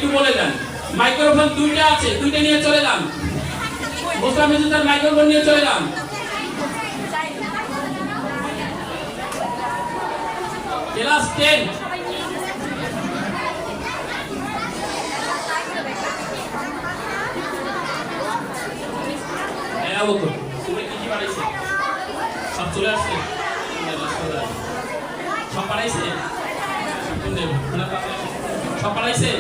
একটু বলে দেন। মাইক্রোফোন দুইটা আছে, দুইটা নিয়ে চলে যান। মোস্তাফিজ মেজুদার মাইক্রোফোন নিয়ে চলে যান। ক্লাস 10 তুমি কি কি বানাইছে? সব চলে আসছে, সব বানাইছে, সব বানাইছে।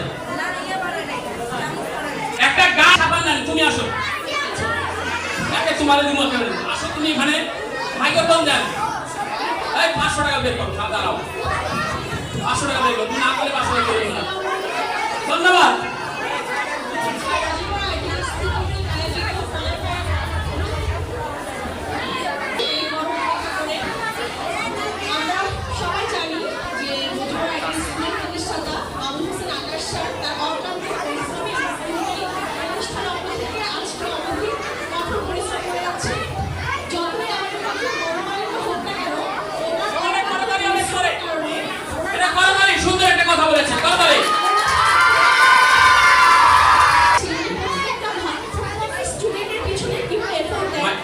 একটা গাছ সাবান নেন, তুমি আসো, তোমার আসো, তুমি এখানে মাইক্রোফোন দেন। এই 500 টাকা বের করো, দাঁড়াও, 500 টাকা বের করো, তুমি না করলে 500 টাকা বের করো। ধন্যবাদ। সুন্দর একটা কথা বলেছেন, কথা বলে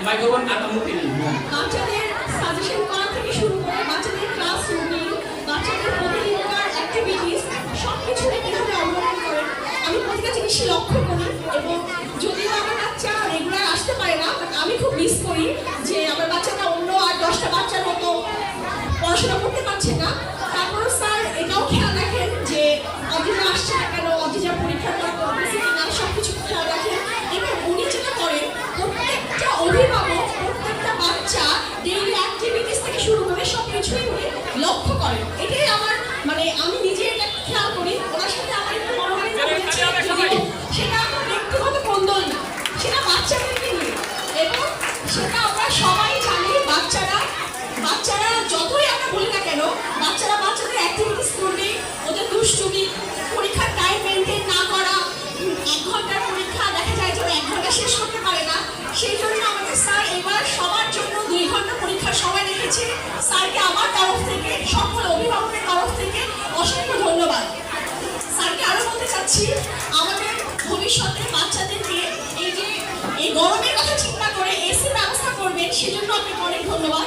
মাইক্রোফোন আর মুখে নেই। বাচ্চাদের সাজেশন করা থেকে শুরু করে বাচ্চাদের ক্লাস রুটিন, বাচ্চাদের প্রতিদিনকার অ্যাক্টিভিটিস সবকিছু এখানে অবলম্বন করেন। আমি প্রতিটা জিনিসই লক্ষ্য করি এবং যদিও আমার বাচ্চা রেগুলার আসতে পারে না, আমি খুব মিস করি যে আমার বাচ্চাটা অন্য আর 10টা বাচ্চার মতো পড়াশোনা করতে পারছে না। তারপরও স্যার এটাও খেয়াল রাখেন যে অজিজা আসছে না কেন, অজিজা পরীক্ষার পর করতেছে কিনা, সবকিছু খেয়াল রাখেন। এবং উনি যেটা করেন, প্রত্যেকটা অভিভাবক প্রত্যেকটা বাচ্চা ডেইলি অ্যাক্টিভিটিস থেকে শুরু করে সবকিছুই উনি লক্ষ্য করেন। এটাই আমার মানে আমি নিজে এটা খেয়াল করি। ওনার সাথে আমার একটু মনোমালিন্য হয়েছে, সেটা আমার ব্যক্তিগত কোন্দল না, সেটা বাচ্চাদেরকে নিয়ে। এবং সেটা আমরা সবাই জানি, বাচ্চারা যতই আমরা বলি না কেন, বাচ্চারা বাচ্চাদের অ্যাক্টিভিটিস করবে, ওদের দুষ্টুমি, পরীক্ষার টাইম মেনটেন না করা, 1 ঘন্টার পরীক্ষা দেখা যায় যে 1 ঘন্টা শেষ করতে পারে না। সেই জন্য আমাদের স্যার এবার সবার জন্য 2 ঘন্টা পরীক্ষার সময় রেখেছে। স্যারকে আমার তরফ থেকে, সকল অভিভাবকের তরফ থেকে অসংখ্য ধন্যবাদ। স্যারকে আরো বলতে চাচ্ছি, আমাদের ভবিষ্যতে বাচ্চাদেরকে এই গরমের কথা চিন্তা করে এসি ব্যবস্থা করবেন, সেজন্য আপনাকে অনেক ধন্যবাদ।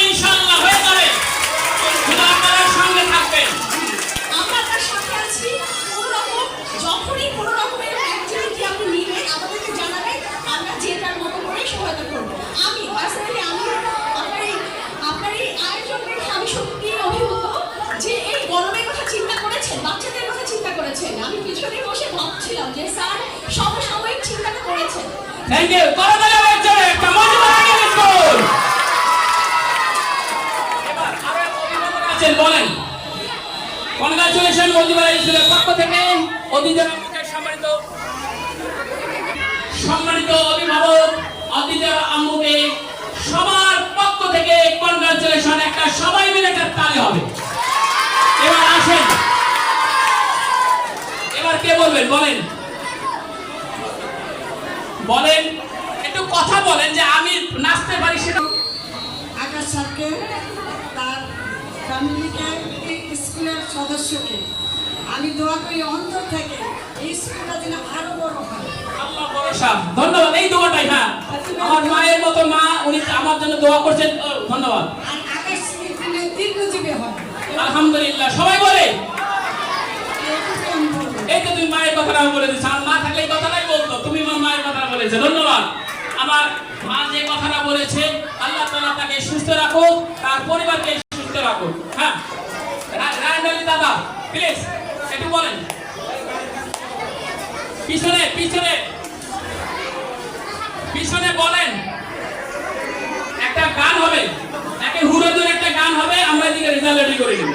ইনশাআল্লাহ হয়ে যাবে, আপনারা সঙ্গে থাকবেন, আমরা আপনার সাথে আছি। যখনই কোনো রকমের অ্যাক্টিভিটি আপনি নেবেন আমাদেরকে জানাবেন, আমরা যে যার মতো করে সহায়তা করবো। আমি পার্সোনালি আপনার এই আয়োজন দেখে আমি সত্যি অভিভূত যে এই গরমের কথা চিন্তা করেছেন, বাচ্চাদের কথা চিন্তা করেছেন। আমি পিছনে বসে ভাবছিলাম যে স্যার সমসাময়িক চিন্তাটা করেছেন। Thank you. একটা মজা স্কুল বলেন, কনগ্রাচুলেশন মজিবুর স্কুলের পক্ষ থেকে অতিথিদের সম্মানিত অভিভাবক, অতিথিদের আম্মুকে সবার পক্ষ থেকে কনগ্রাচুলেশন। একটা সবাই মিলে একটা তালি হবে। এবার আসেন, এবার কে বলবেন বলেন একটু কথা বলেন যে আমি নাচতে পারি। সেটা আকাশ স্যারকে, তার ফ্যামিলিকে, স্কুলের সদস্যকে আমি দোয়া করি অন্তর থেকে এই স্কুলটা যেন আরো বড় হয়। আল্লাহ ভরসা। ধন্যবাদ। এই দোয়াটাই, হ্যাঁ, আমার মায়ের মতো মা, উনি আমার জন্য দোয়া করছেন। ধন্যবাদ। আর আকাশ দীর্ঘজীবী হবে আলহামদুলিল্লাহ। সবাই বলে এই তো তুমি মায়ের কথাটা বলে দিচ্ছ। আমার মা থাকলে এই কথাটাই বলতো, তুমি আমার মায়ের কথাটা বলেছে। ধন্যবাদ। আমার মা যে কথাটা বলেছে, আল্লাহ তাআলা তাকে সুস্থ রাখুক, তার পরিবারকে সুস্থ রাখুক। হ্যাঁ, রায়নালী দাদা প্লিজ একটু বলেন। পিছনে পিছনে পিছনে বলেন। একটা গান হবে, একে হুড়োদুর একটা গান হবে, আমরা এদিকে রেজাল্ট রেডি করে দিব।